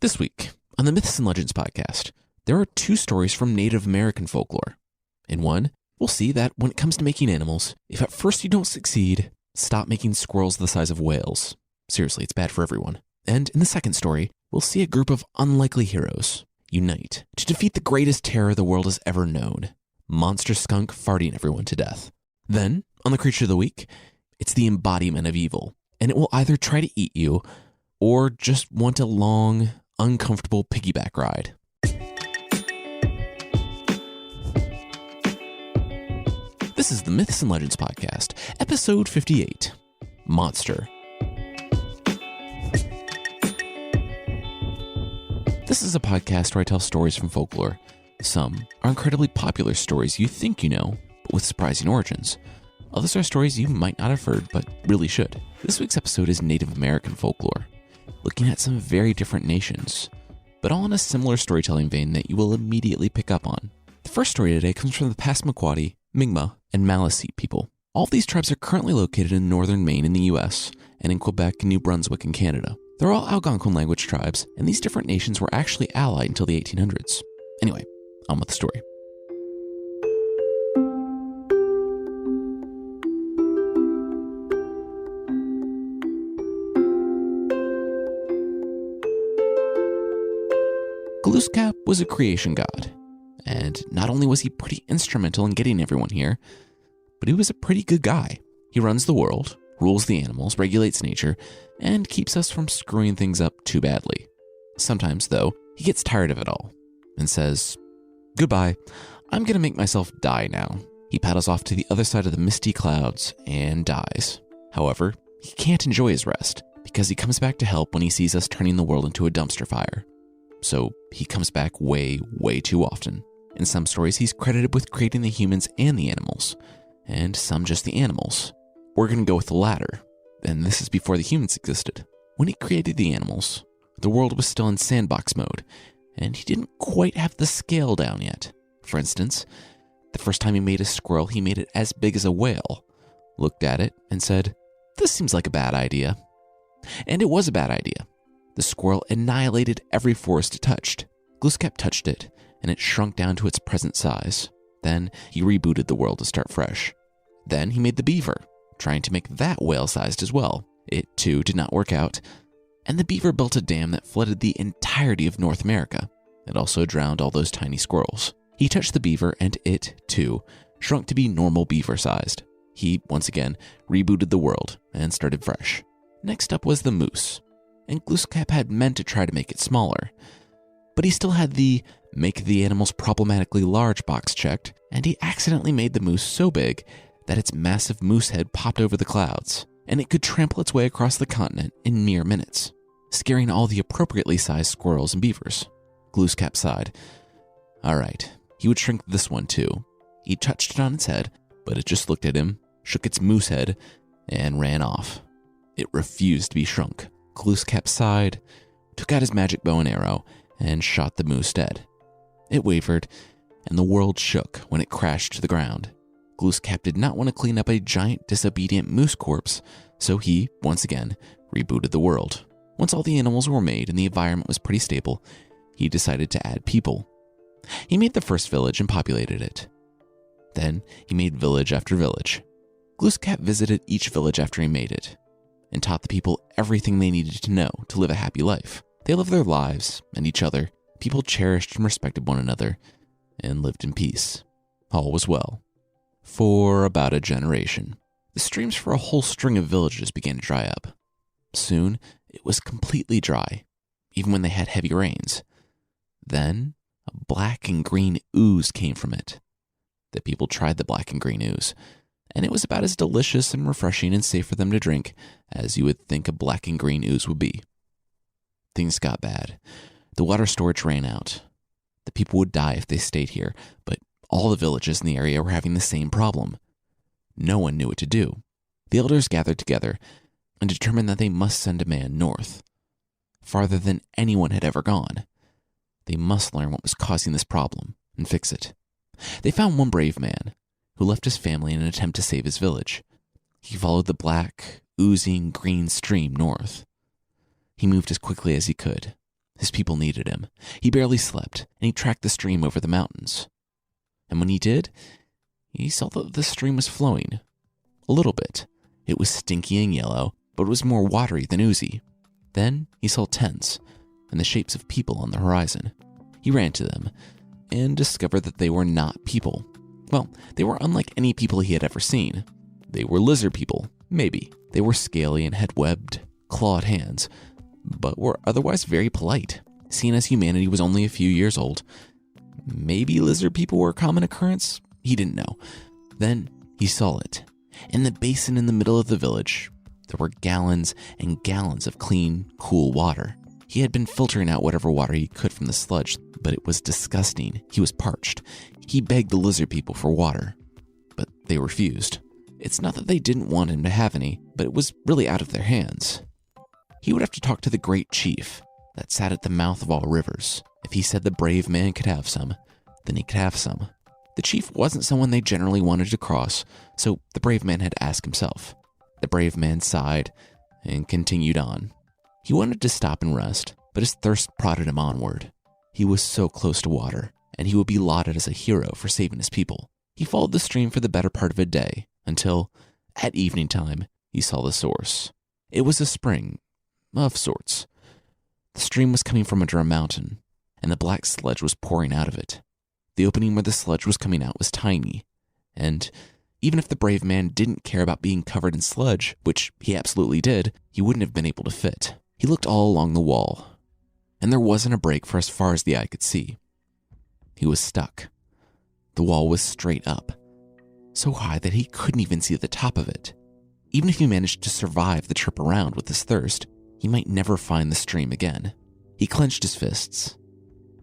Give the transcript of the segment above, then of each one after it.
This week, on the Myths and Legends podcast, there are two stories from Native American folklore. In one, we'll see that when it comes to making animals, if at first you don't succeed, stop making squirrels the size of whales. Seriously, it's bad for everyone. And in the second story, we'll see a group of unlikely heroes unite to defeat the greatest terror the world has ever known, monster skunk farting everyone to death. Then, on the Creature of the Week, it's the embodiment of evil, and it will either try to eat you or just want a long, uncomfortable piggyback ride. This is the Myths and Legends podcast, episode 58, Monster. This is a podcast where I tell stories from folklore. Some are incredibly popular stories you think you know, but with surprising origins. Others are stories you might not have heard, but really should. This week's episode is Native American folklore, looking at some very different nations, but all in a similar storytelling vein that you will immediately pick up on. The first story today comes from the Passamaquoddy, Mi'kmaq, and Maliseet people. All of these tribes are currently located in northern Maine in the US, and in Quebec and New Brunswick in Canada. They're all Algonquin language tribes, and these different nations were actually allied until the 1800s. Anyway, on with the story. Glooskap was a creation god, and not only was he pretty instrumental in getting everyone here, but he was a pretty good guy. He runs the world, rules the animals, regulates nature, and keeps us from screwing things up too badly. Sometimes, though, he gets tired of it all and says, "Goodbye, I'm gonna make myself die now." He paddles off to the other side of the misty clouds and dies. However, he can't enjoy his rest because he comes back to help when he sees us turning the world into a dumpster fire. So he comes back way, way too often. In some stories, he's credited with creating the humans and the animals, and some just the animals. We're going to go with the latter, and this is before the humans existed. When he created the animals, the world was still in sandbox mode, and he didn't quite have the scale down yet. For instance, the first time he made a squirrel, he made it as big as a whale, looked at it, and said, "This seems like a bad idea." And it was a bad idea. The squirrel annihilated every forest it touched. Glooskap touched it, and it shrunk down to its present size. Then he rebooted the world to start fresh. Then he made the beaver, trying to make that whale-sized as well. It, too, did not work out, and the beaver built a dam that flooded the entirety of North America. It also drowned all those tiny squirrels. He touched the beaver, and it, too, shrunk to be normal beaver-sized. He, once again, rebooted the world and started fresh. Next up was the moose, and Glooskap had meant to try to make it smaller, but he still had the make the animals problematically large box checked, and he accidentally made the moose so big that its massive moose head popped over the clouds, and it could trample its way across the continent in mere minutes, scaring all the appropriately sized squirrels and beavers. Glooskap sighed. All right, he would shrink this one too. He touched it on its head, but it just looked at him, shook its moose head, and ran off. It refused to be shrunk. Glooskap sighed, took out his magic bow and arrow, and shot the moose dead. It wavered, and the world shook when it crashed to the ground. Glooskap did not want to clean up a giant disobedient moose corpse, so he, once again, rebooted the world. Once all the animals were made and the environment was pretty stable, he decided to add people. He made the first village and populated it. Then he made village after village. Glooskap visited each village after he made it, and taught the people everything they needed to know to live a happy life. They lived their lives and each other. People cherished and respected one another and lived in peace. All was well. For about a generation, the streams for a whole string of villages began to dry up. Soon, it was completely dry, even when they had heavy rains. Then, a black and green ooze came from it. The people tried the black and green ooze, and it was about as delicious and refreshing and safe for them to drink as you would think a black and green ooze would be. Things got bad. The water storage ran out. The people would die if they stayed here, but all the villages in the area were having the same problem. No one knew what to do. The elders gathered together and determined that they must send a man north, farther than anyone had ever gone. They must learn what was causing this problem and fix it. They found one brave man who left his family in an attempt to save his village. He followed the black, oozing green stream north. He moved as quickly as he could, His people needed him. He barely slept, and he tracked the stream over the mountains. And when he did, he saw that the stream was flowing. A little bit. It was stinky and yellow, but it was more watery than oozy. Then he saw tents and the shapes of people on the horizon. He ran to them and discovered that they were not people. Well, they were unlike any people he had ever seen. They were lizard people, maybe. They were scaly and had webbed, clawed hands, but were otherwise very polite, seeing as humanity was only a few years old. Maybe lizard people were a common occurrence? He didn't know. Then he saw it. In the basin in the middle of the village, there were gallons and gallons of clean, cool water. He had been filtering out whatever water he could from the sludge, but it was disgusting. He was parched. He begged the lizard people for water, but they refused. It's not that they didn't want him to have any, but it was really out of their hands. He would have to talk to the great chief that sat at the mouth of all rivers. If he said the brave man could have some, then he could have some. The chief wasn't someone they generally wanted to cross, so the brave man had to ask himself. The brave man sighed and continued on. He wanted to stop and rest, but his thirst prodded him onward. He was so close to water, and he would be lauded as a hero for saving his people. He followed the stream for the better part of a day, until, at evening time, he saw the source. It was a spring, of sorts. The stream was coming from under a mountain, and the black sludge was pouring out of it. The opening where the sludge was coming out was tiny, and even if the brave man didn't care about being covered in sludge, which he absolutely did, he wouldn't have been able to fit. He looked all along the wall, and there wasn't a break for as far as the eye could see. He was stuck. The wall was straight up, so high that he couldn't even see the top of it. Even if he managed to survive the trip around with his thirst, he might never find the stream again. He clenched his fists.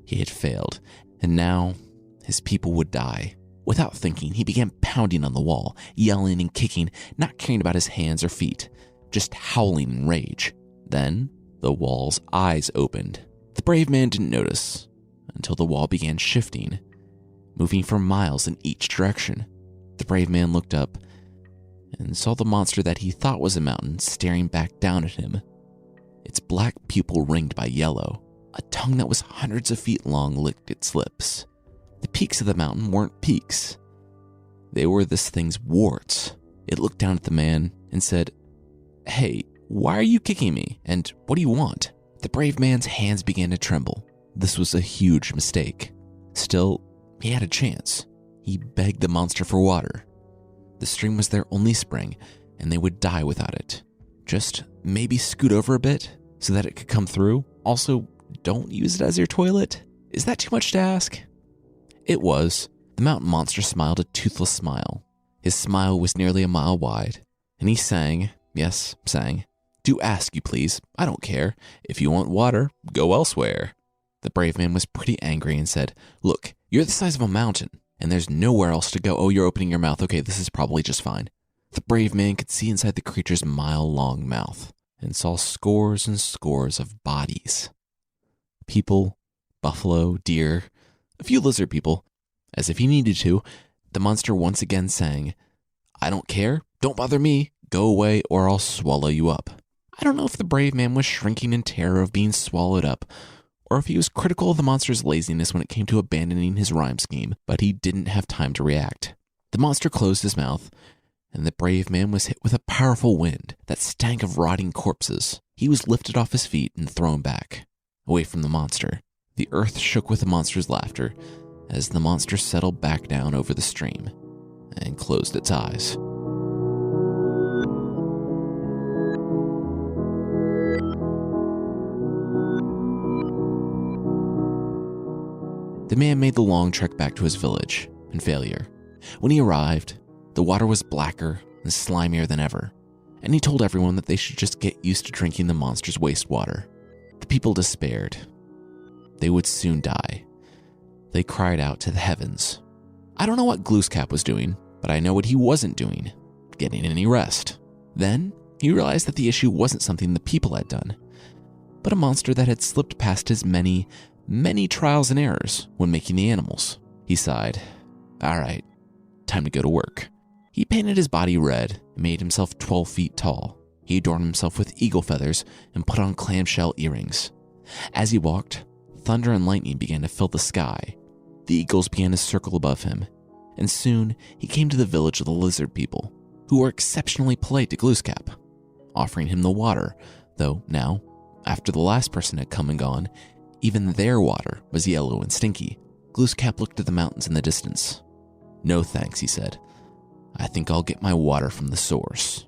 He had failed, and now his people would die. Without thinking, he began pounding on the wall, yelling and kicking, not caring about his hands or feet, just howling in rage. Then, the wall's eyes opened. The brave man didn't notice until the wall began shifting, moving for miles in each direction. The brave man looked up and saw the monster that he thought was a mountain staring back down at him. Its black pupil ringed by yellow. A tongue that was hundreds of feet long licked its lips. The peaks of the mountain weren't peaks. They were this thing's warts. It looked down at the man and said, "Hey, why are you kicking me? And what do you want?" The brave man's hands began to tremble. This was a huge mistake. Still, he had a chance. He begged the monster for water. The stream was their only spring, and they would die without it. Just maybe scoot over a bit so that it could come through. Also, don't use it as your toilet. Is that too much to ask? It was. The mountain monster smiled a toothless smile. His smile was nearly a mile wide, and he sang, yes, sang, "Do ask, you please. I don't care. If you want water, go elsewhere." The brave man was pretty angry and said, "Look, you're the size of a mountain, and there's nowhere else to go. Oh, you're opening your mouth. Okay, this is probably just fine." The brave man could see inside the creature's mile-long mouth and saw scores and scores of bodies. People, buffalo, deer, a few lizard people. As if he needed to, the monster once again sang, "I don't care. Don't bother me. Go away or I'll swallow you up." I don't know if the brave man was shrinking in terror of being swallowed up, or if he was critical of the monster's laziness when it came to abandoning his rhyme scheme, but he didn't have time to react. The monster closed his mouth, and the brave man was hit with a powerful wind that stank of rotting corpses. He was lifted off his feet and thrown back, away from the monster. The earth shook with the monster's laughter as the monster settled back down over the stream and closed its eyes. The man made the long trek back to his village in failure. When he arrived, the water was blacker and slimier than ever, and he told everyone that they should just get used to drinking the monster's wastewater. The people despaired. They would soon die. They cried out to the heavens. I don't know what Glooskap was doing, but I know what he wasn't doing, getting any rest. Then he realized that the issue wasn't something the people had done, but a monster that had slipped past his many trials and errors when making the animals. He sighed. All right, time to go to work. He painted his body red and made himself 12 feet tall. He adorned himself with eagle feathers and put on clamshell earrings. As he walked, thunder and lightning began to fill the sky. The eagles began to circle above him, and soon he came to the village of the lizard people, who were exceptionally polite to Glooskap, offering him the water, though now, after the last person had come and gone, even their water was yellow and stinky. Glooskap looked at the mountains in the distance. "No thanks," he said. "I think I'll get my water from the source."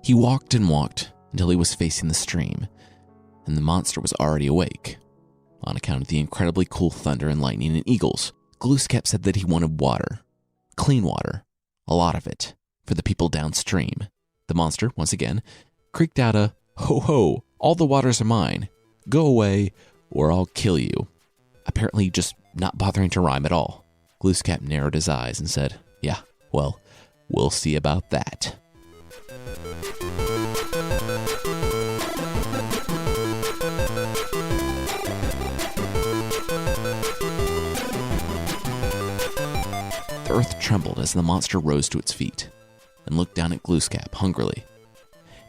He walked and walked until he was facing the stream, and the monster was already awake. On account of the incredibly cool thunder and lightning and eagles, Glooskap said that he wanted water. Clean water. A lot of it. For the people downstream. The monster, once again, creaked out a, "Ho ho, all the waters are mine. Go away, or I'll kill you." Apparently just not bothering to rhyme at all. Glooskap narrowed his eyes and said, "Yeah, well, we'll see about that." The earth trembled as the monster rose to its feet and looked down at Glooskap hungrily.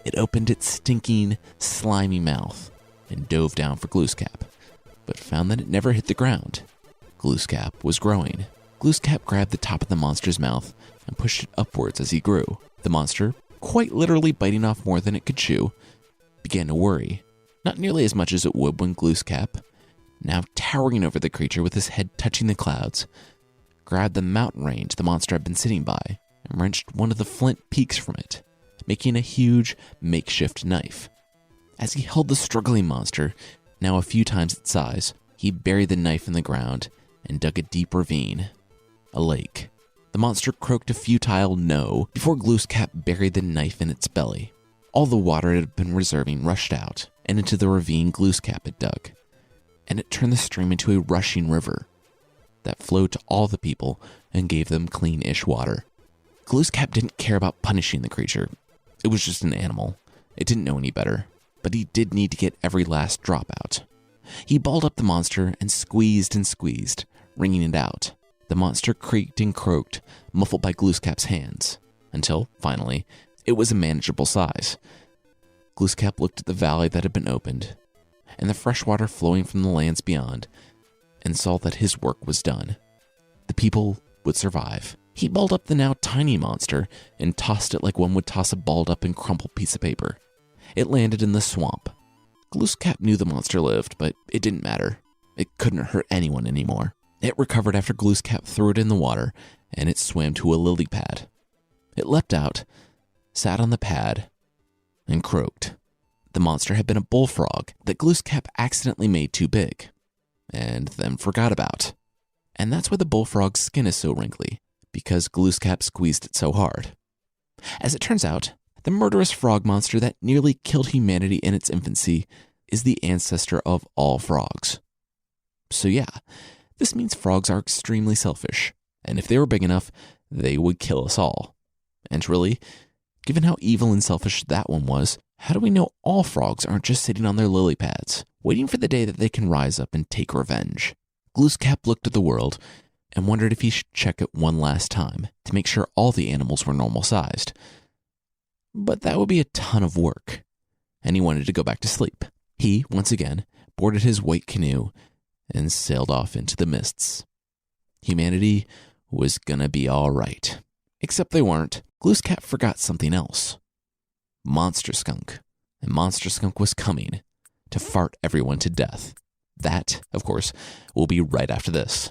It opened its stinking, slimy mouth and dove down for Glooskap, but found that it never hit the ground. Glooskap was growing. Glooskap grabbed the top of the monster's mouth and pushed it upwards as he grew. The monster, quite literally biting off more than it could chew, began to worry, not nearly as much as it would when Glooskap, now towering over the creature with his head touching the clouds, grabbed the mountain range the monster had been sitting by and wrenched one of the flint peaks from it, making a huge makeshift knife. As he held the struggling monster, now a few times its size, he buried the knife in the ground and dug a deep ravine, a lake. The monster croaked a futile no before Glooskap buried the knife in its belly. All the water it had been reserving rushed out and into the ravine Glooskap had dug, and it turned the stream into a rushing river that flowed to all the people and gave them clean-ish water. Glooskap didn't care about punishing the creature. It was just an animal. It didn't know any better, but he did need to get every last drop out. He balled up the monster and squeezed, wringing it out. The monster creaked and croaked, muffled by Glooskap's hands, until, finally, it was a manageable size. Glooskap looked at the valley that had been opened, and the fresh water flowing from the lands beyond, and saw that his work was done. The people would survive. He balled up the now tiny monster and tossed it like one would toss a balled up and crumpled piece of paper. It landed in the swamp. Glooskap knew the monster lived, but it didn't matter. It couldn't hurt anyone anymore. It recovered after Glooskap threw it in the water, and it swam to a lily pad. It leapt out, sat on the pad, and croaked. The monster had been a bullfrog that Glooskap accidentally made too big, and then forgot about. And that's why the bullfrog's skin is so wrinkly, because Glooskap squeezed it so hard. As it turns out, the murderous frog monster that nearly killed humanity in its infancy is the ancestor of all frogs. So yeah, this means frogs are extremely selfish, and if they were big enough, they would kill us all. And really, given how evil and selfish that one was, how do we know all frogs aren't just sitting on their lily pads, waiting for the day that they can rise up and take revenge? Glooskap looked at the world and wondered if he should check it one last time to make sure all the animals were normal-sized. But that would be a ton of work, and he wanted to go back to sleep. He, once again, boarded his white canoe and sailed off into the mists. Humanity was gonna be all right. Except they weren't. Glooskap forgot something else. Monster Skunk. And Monster Skunk was coming to fart everyone to death. That, of course, will be right after this.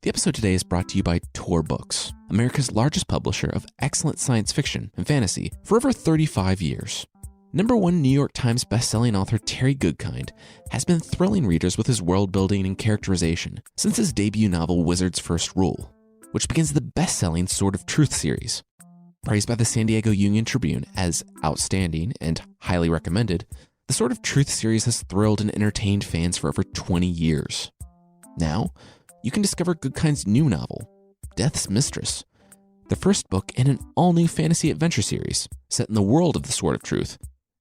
The episode today is brought to you by Tor Books, America's largest publisher of excellent science fiction and fantasy for over 35 years. #1 New York Times bestselling author Terry Goodkind has been thrilling readers with his world building and characterization since his debut novel Wizard's First Rule, which begins the best-selling Sword of Truth series. Praised by the San Diego Union-Tribune as outstanding and highly recommended, the Sword of Truth series has thrilled and entertained fans for over 20 years. Now, you can discover Goodkind's new novel, Death's Mistress, the first book in an all-new fantasy adventure series set in the world of the Sword of Truth,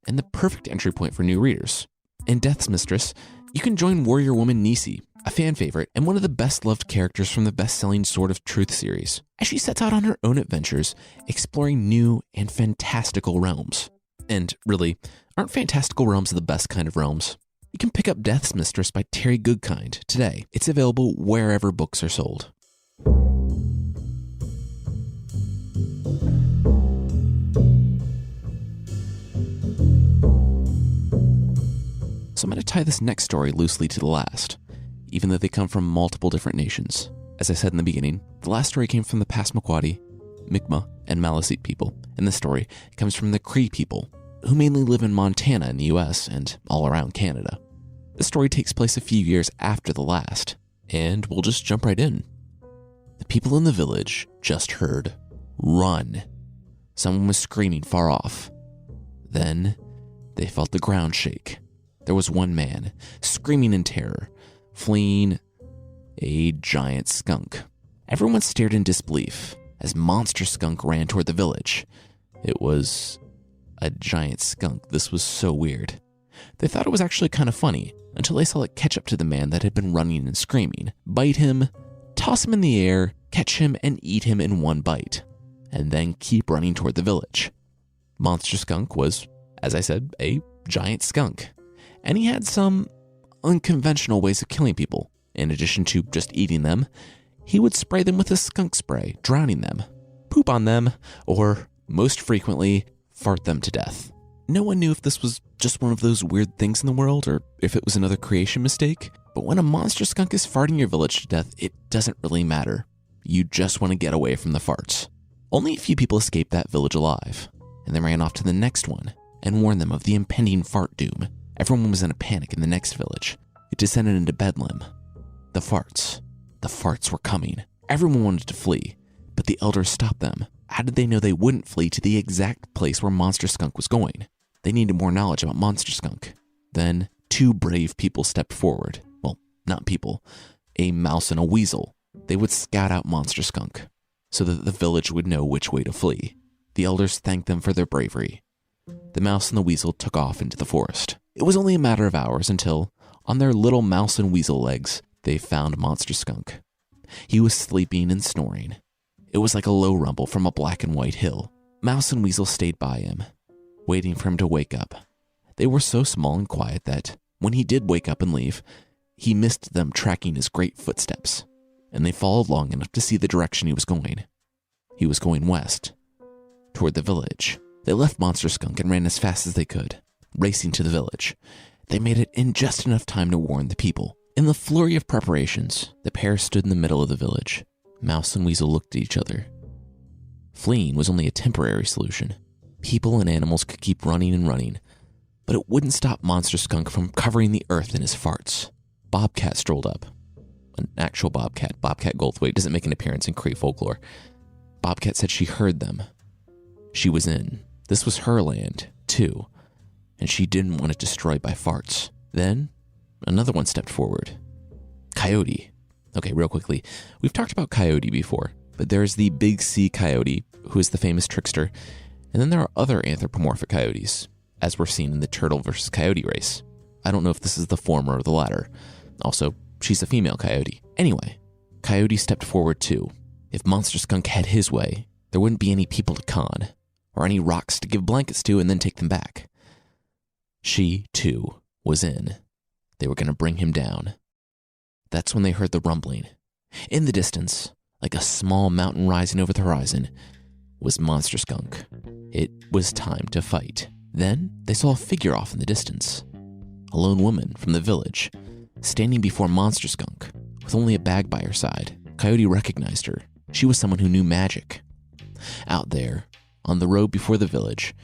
and the perfect entry point for new readers. In Death's Mistress, you can join warrior woman Nisi, a fan favorite and one of the best-loved characters from the best-selling Sword of Truth series, as she sets out on her own adventures, exploring new and fantastical realms. And really, aren't fantastical realms the best kind of realms? You can pick up Death's Mistress by Terry Goodkind today. It's available wherever books are sold. So I'm going to tie this next story loosely to the last, even though they come from multiple different nations. As I said in the beginning, the last story came from the Passamaquoddy, Mi'kmaq, and Maliseet people, and this story comes from the Cree people, who mainly live in Montana in the US and all around Canada. The story takes place a few years after the last, and we'll just jump right in. The people in the village just heard, "Run." Someone was screaming far off. Then they felt the ground shake. There was one man, screaming in terror, fleeing a giant skunk. Everyone stared in disbelief as Monster Skunk ran toward the village. It was a giant skunk. This was so weird. They thought it was actually kind of funny until they saw it catch up to the man that had been running and screaming, bite him, toss him in the air, catch him, and eat him in one bite, and then keep running toward the village. Monster Skunk was, as I said, a giant skunk. And he had some unconventional ways of killing people. In addition to just eating them, he would spray them with a skunk spray, drowning them, poop on them, or, most frequently, fart them to death. No one knew if this was just one of those weird things in the world or if it was another creation mistake, but when a monster skunk is farting your village to death, it doesn't really matter. You just want to get away from the farts. Only a few people escaped that village alive, and they ran off to the next one and warned them of the impending fart doom. Everyone was in a panic in the next village. It descended into bedlam. The farts were coming. Everyone wanted to flee, but the elders stopped them. How did they know they wouldn't flee to the exact place where Monster Skunk was going? They needed more knowledge about Monster Skunk. Then, two brave people stepped forward. Well, not people. A mouse and a weasel. They would scout out Monster Skunk so that the village would know which way to flee. The elders thanked them for their bravery. The mouse and the weasel took off into the forest. It was only a matter of hours until, on their little mouse and weasel legs, they found Monster Skunk. He was sleeping and snoring. It was like a low rumble from a black and white hill. Mouse and weasel stayed by him, waiting for him to wake up. They were so small and quiet that, when he did wake up and leave, he missed them tracking his great footsteps, and they followed long enough to see the direction he was going. He was going west, toward the village. They left Monster Skunk and ran as fast as they could, racing to the village. They made it in just enough time to warn the people. In the flurry of preparations, the pair stood in the middle of the village. Mouse and Weasel looked at each other. Fleeing was only a temporary solution. People and animals could keep running and running, but it wouldn't stop Monster Skunk from covering the earth in his farts. Bobcat strolled up. An actual bobcat. Bobcat Goldthwait doesn't make an appearance in Cree folklore. Bobcat said she heard them. She was in. This was her land, too, and she didn't want it destroyed by farts. Then, another one stepped forward. Coyote. Okay, real quickly, we've talked about Coyote before, but there's the Big C Coyote, who is the famous trickster, and then there are other anthropomorphic coyotes, as we're seeing in the turtle versus coyote race. I don't know if this is the former or the latter. Also, she's a female coyote. Anyway, Coyote stepped forward too. If Monster Skunk had his way, there wouldn't be any people to con, or any rocks to give blankets to and then take them back. She, too, was in. They were going to bring him down. That's when they heard the rumbling. In the distance, like a small mountain rising over the horizon, was Monster Skunk. It was time to fight. Then they saw a figure off in the distance. A lone woman from the village, standing before Monster Skunk, with only a bag by her side. Coyote recognized her. She was someone who knew magic. Out there, on the road before the village,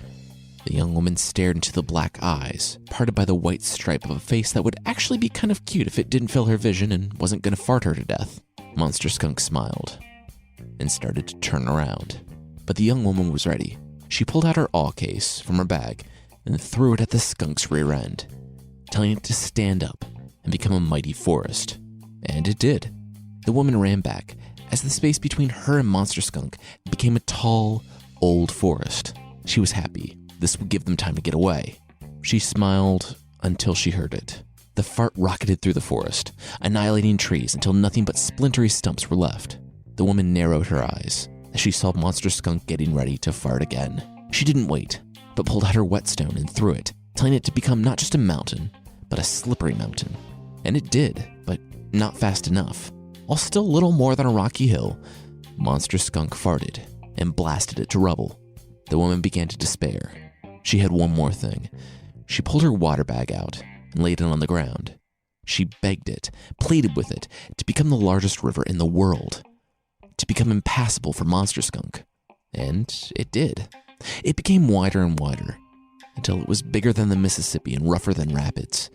the young woman stared into the black eyes, parted by the white stripe of a face that would actually be kind of cute if it didn't fill her vision and wasn't going to fart her to death. Monster Skunk smiled and started to turn around. But the young woman was ready. She pulled out her awl case from her bag and threw it at the skunk's rear end, telling it to stand up and become a mighty forest. And it did. The woman ran back as the space between her and Monster Skunk became a tall, old forest. She was happy. This would give them time to get away. She smiled until she heard it. The fart rocketed through the forest, annihilating trees until nothing but splintery stumps were left. The woman narrowed her eyes as she saw Monster Skunk getting ready to fart again. She didn't wait, but pulled out her whetstone and threw it, telling it to become not just a mountain, but a slippery mountain. And it did, but not fast enough. While still little more than a rocky hill, Monster Skunk farted and blasted it to rubble. The woman began to despair. She had one more thing. She pulled her water bag out and laid it on the ground. She begged it, pleaded with it, to become the largest river in the world, to become impassable for Monster Skunk. And it did. It became wider and wider, until it was bigger than the Mississippi and rougher than rapids.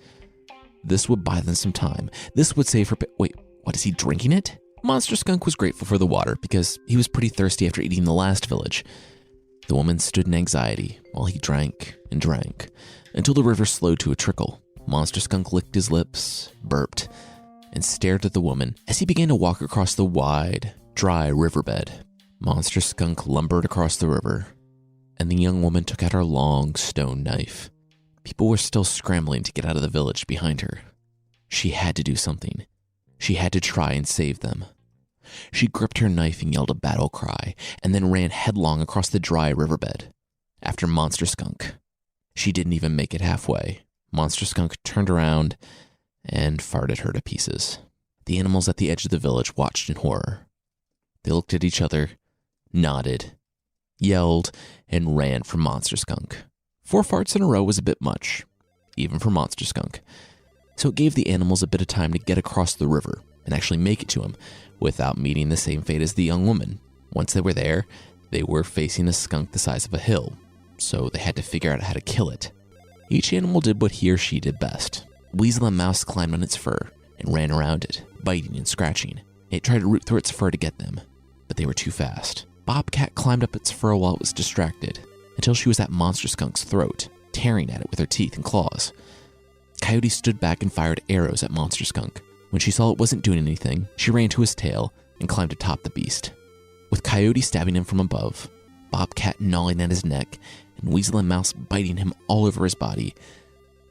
This would buy them some time. This would save her... Wait, what, is he drinking it? Monster Skunk was grateful for the water because he was pretty thirsty after eating the last village. The woman stood in anxiety while he drank and drank until the river slowed to a trickle. Monster Skunk licked his lips, burped, and stared at the woman as he began to walk across the wide, dry riverbed. Monster Skunk lumbered across the river, and the young woman took out her long stone knife. People were still scrambling to get out of the village behind her. She had to do something. She had to try and save them. She gripped her knife and yelled a battle cry, and then ran headlong across the dry riverbed after Monster Skunk. She didn't even make it halfway. Monster Skunk turned around and farted her to pieces. The animals at the edge of the village watched in horror. They looked at each other, nodded, yelled, and ran from Monster Skunk. 4 farts in a row was a bit much, even for Monster Skunk. So it gave the animals a bit of time to get across the river and actually make it to him without meeting the same fate as the young woman. Once they were there, they were facing a skunk the size of a hill, so they had to figure out how to kill it. Each animal did what he or she did best. Weasel and Mouse climbed on its fur and ran around it, biting and scratching. It tried to root through its fur to get them, but they were too fast. Bobcat climbed up its fur while it was distracted, until she was at Monster Skunk's throat, tearing at it with her teeth and claws. Coyote stood back and fired arrows at Monster Skunk. When she saw it wasn't doing anything, she ran to his tail and climbed atop the beast. With Coyote stabbing him from above, Bobcat gnawing at his neck, and Weasel and Mouse biting him all over his body,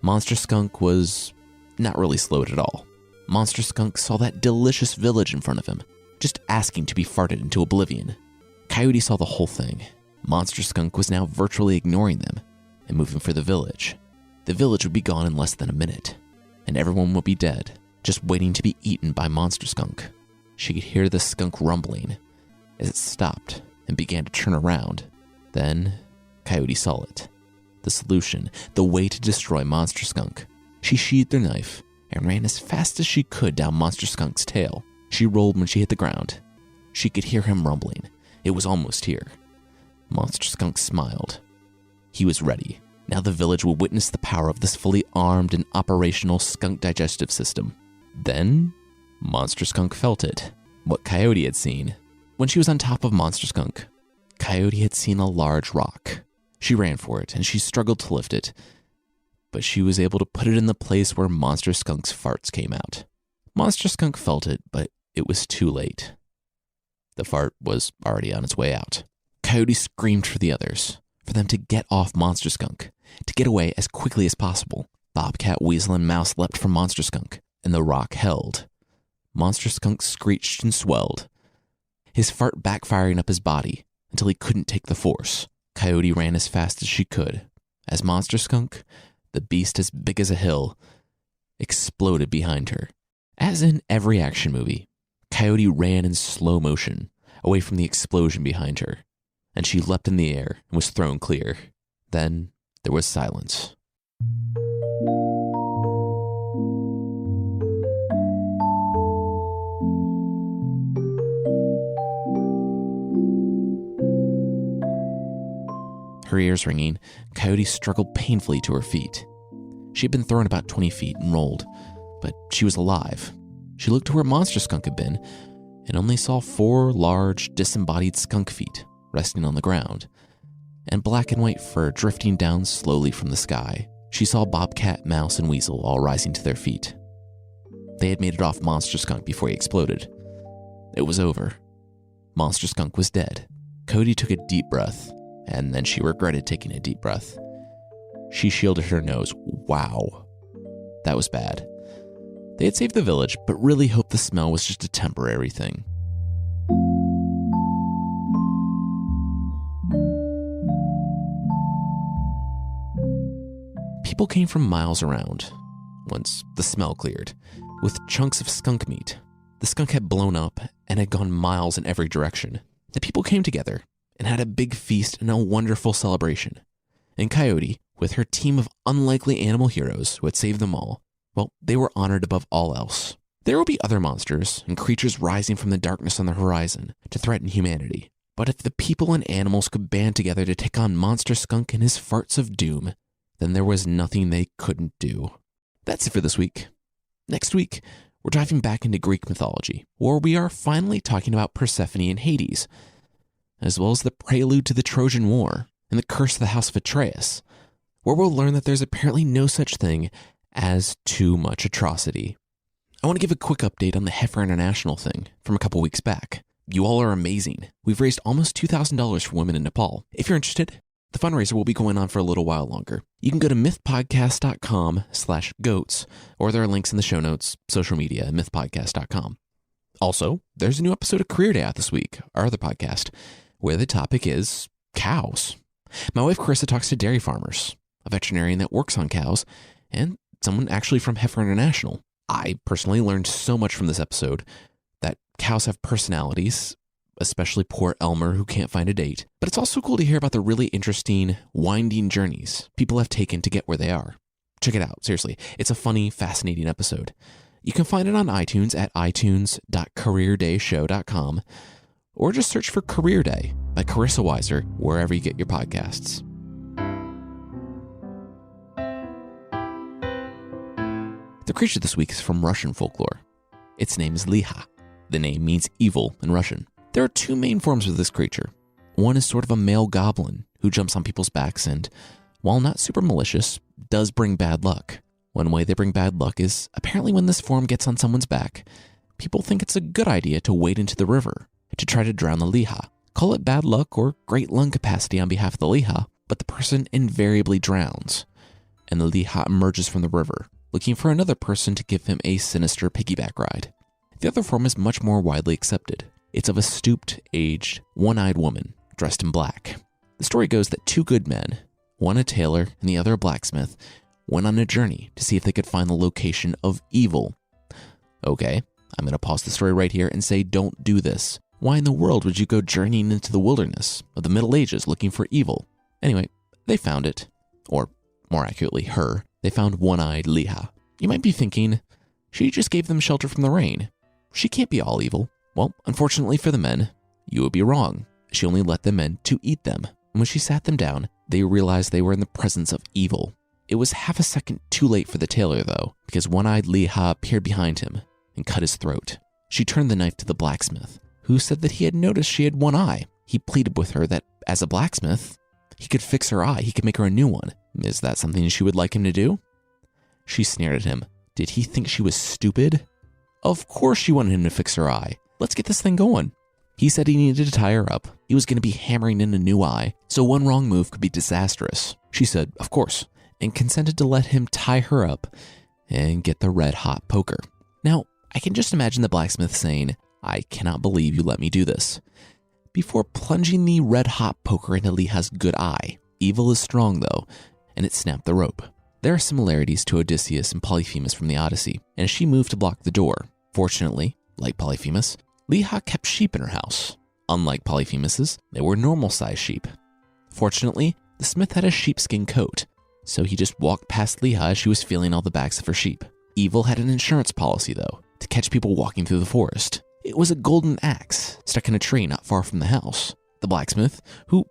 Monster Skunk was not really slowed at all. Monster Skunk saw that delicious village in front of him, just asking to be farted into oblivion. Coyote saw the whole thing. Monster Skunk was now virtually ignoring them and moving for the village. The village would be gone in less than a minute, and everyone would be dead, just waiting to be eaten by Monster Skunk. She could hear the skunk rumbling as it stopped and began to turn around. Then, Coyote saw it. The solution, the way to destroy Monster Skunk. She sheathed her knife and ran as fast as she could down Monster Skunk's tail. She rolled when she hit the ground. She could hear him rumbling. It was almost here. Monster Skunk smiled. He was ready. Now the village would witness the power of this fully armed and operational skunk digestive system. Then, Monster Skunk felt it. What Coyote had seen. When she was on top of Monster Skunk, Coyote had seen a large rock. She ran for it, and she struggled to lift it, but she was able to put it in the place where Monster Skunk's farts came out. Monster Skunk felt it, but it was too late. The fart was already on its way out. Coyote screamed for the others, for them to get off Monster Skunk, to get away as quickly as possible. Bobcat, Weasel, and Mouse leapt from Monster Skunk, and the rock held. Monster Skunk screeched and swelled, his fart backfiring up his body until he couldn't take the force. Coyote ran as fast as she could, as Monster Skunk, the beast as big as a hill, exploded behind her. As in every action movie, Coyote ran in slow motion away from the explosion behind her, and she leapt in the air and was thrown clear. Then there was silence. Her ears ringing, Coyote struggled painfully to her feet. She had been thrown about 20 feet and rolled, but she was alive. She looked to where Monster Skunk had been and only saw 4 large, disembodied skunk feet resting on the ground, and black and white fur drifting down slowly from the sky. She saw Bobcat, Mouse, and Weasel all rising to their feet. They had made it off Monster Skunk before he exploded. It was over. Monster Skunk was dead. Coyote took a deep breath, and then she regretted taking a deep breath. She shielded her nose. Wow. That was bad. They had saved the village, but really hoped the smell was just a temporary thing. People came from miles around, once the smell cleared, with chunks of skunk meat. The skunk had blown up and had gone miles in every direction. The people came together and had a big feast and a wonderful celebration. And Coyote, with her team of unlikely animal heroes who had saved them all, well, they were honored above all else. There will be other monsters and creatures rising from the darkness on the horizon to threaten humanity. But if the people and animals could band together to take on Monster Skunk and his farts of doom, then there was nothing they couldn't do. That's it for this week. Next week, we're diving back into Greek mythology, where we are finally talking about Persephone and Hades, as well as the prelude to the Trojan War and the curse of the House of Atreus, where we'll learn that there's apparently no such thing as too much atrocity. I want to give a quick update on the Heifer International thing from a couple weeks back. You all are amazing. We've raised almost $2,000 for women in Nepal. If you're interested, the fundraiser will be going on for a little while longer. You can go to mythpodcast.com/goats, or there are links in the show notes, social media, and mythpodcast.com. Also, there's a new episode of Career Day out this week, our other podcast, where the topic is cows. My wife Carissa talks to dairy farmers, a veterinarian that works on cows, and someone actually from Heifer International. I personally learned so much from this episode that cows have personalities, especially poor Elmer who can't find a date. But it's also cool to hear about the really interesting, winding journeys people have taken to get where they are. Check it out, seriously. It's a funny, fascinating episode. You can find it on iTunes at itunes.careerdayshow.com, or just search for Career Day by Carissa Weiser wherever you get your podcasts. The creature this week is from Russian folklore. Its name is Liha. The name means evil in Russian. There are two main forms of this creature. One is sort of a male goblin who jumps on people's backs and, while not super malicious, does bring bad luck. One way they bring bad luck is apparently when this form gets on someone's back, people think it's a good idea to wade into the river to try to drown the Liha. Call it bad luck or great lung capacity on behalf of the Liha, but the person invariably drowns, and the Liha emerges from the river, looking for another person to give him a sinister piggyback ride. The other form is much more widely accepted. It's of a stooped, aged, one-eyed woman dressed in black. The story goes that two good men, one a tailor and the other a blacksmith, went on a journey to see if they could find the location of evil. Okay, I'm going to pause the story right here and say don't do this. Why in the world would you go journeying into the wilderness of the Middle Ages looking for evil? Anyway, they found it. Or, more accurately, her. They found one-eyed Liha. You might be thinking, she just gave them shelter from the rain. She can't be all evil. Well, unfortunately for the men, you would be wrong. She only let them in to eat them. And when she sat them down, they realized they were in the presence of evil. It was half a second too late for the tailor, though, because one-eyed Liha appeared behind him and cut his throat. She turned the knife to the blacksmith, who said that he had noticed she had one eye. He pleaded with her that, as a blacksmith, he could fix her eye. He could make her a new one. Is that something she would like him to do? She sneered at him. Did he think she was stupid? Of course she wanted him to fix her eye. Let's get this thing going. He said he needed to tie her up. He was going to be hammering in a new eye, so one wrong move could be disastrous. She said, of course, and consented to let him tie her up and get the red-hot poker. Now, I can just imagine the blacksmith saying, I cannot believe you let me do this, before plunging the red-hot poker into Liha's good eye. Evil is strong, though, and it snapped the rope. There are similarities to Odysseus and Polyphemus from the Odyssey, and as she moved to block the door, fortunately, like Polyphemus, Liha kept sheep in her house. Unlike Polyphemus's, they were normal-sized sheep. Fortunately, the smith had a sheepskin coat, so he just walked past Liha as she was feeling all the backs of her sheep. Evil had an insurance policy, though, to catch people walking through the forest. It was a golden axe stuck in a tree not far from the house. The blacksmith, who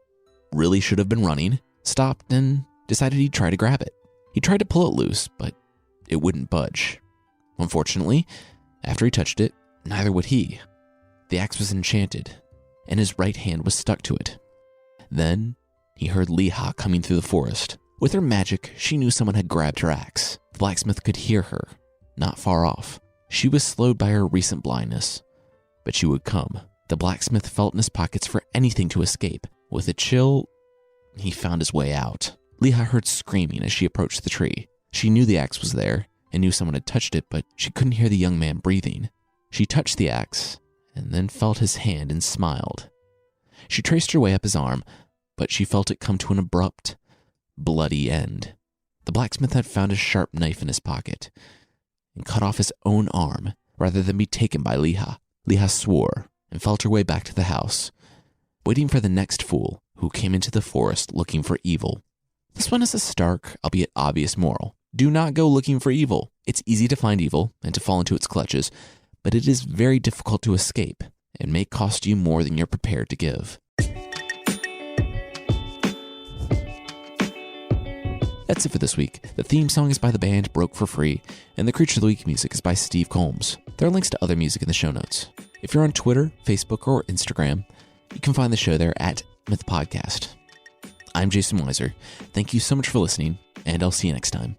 really should have been running, stopped and decided he'd try to grab it. He tried to pull it loose, but it wouldn't budge. Unfortunately, after he touched it, neither would he. The axe was enchanted, and his right hand was stuck to it. Then, he heard Liha coming through the forest. With her magic, she knew someone had grabbed her axe. The blacksmith could hear her, not far off. She was slowed by her recent blindness, but she would come. The blacksmith felt in his pockets for anything to escape. With a chill, he found his way out. Liha heard screaming as she approached the tree. She knew the axe was there and knew someone had touched it, but she couldn't hear the young man breathing. She touched the axe and then felt his hand and smiled. She traced her way up his arm, but she felt it come to an abrupt, bloody end. the blacksmith had found a sharp knife in his pocket and cut off his own arm rather than be taken by Leha. Leha swore and felt her way back to the house, waiting for the next fool who came into the forest looking for evil. This one is a stark, albeit obvious moral. Do not go looking for evil. It's easy to find evil and to fall into its clutches, but it is very difficult to escape and may cost you more than you're prepared to give. That's it for this week. The theme song is by the band Broke for Free, and the Creature of the Week music is by Steve Combs. There are links to other music in the show notes. If you're on Twitter, Facebook, or Instagram, you can find the show there at Myth Podcast. I'm Jason Weiser. Thank you so much for listening, and I'll see you next time.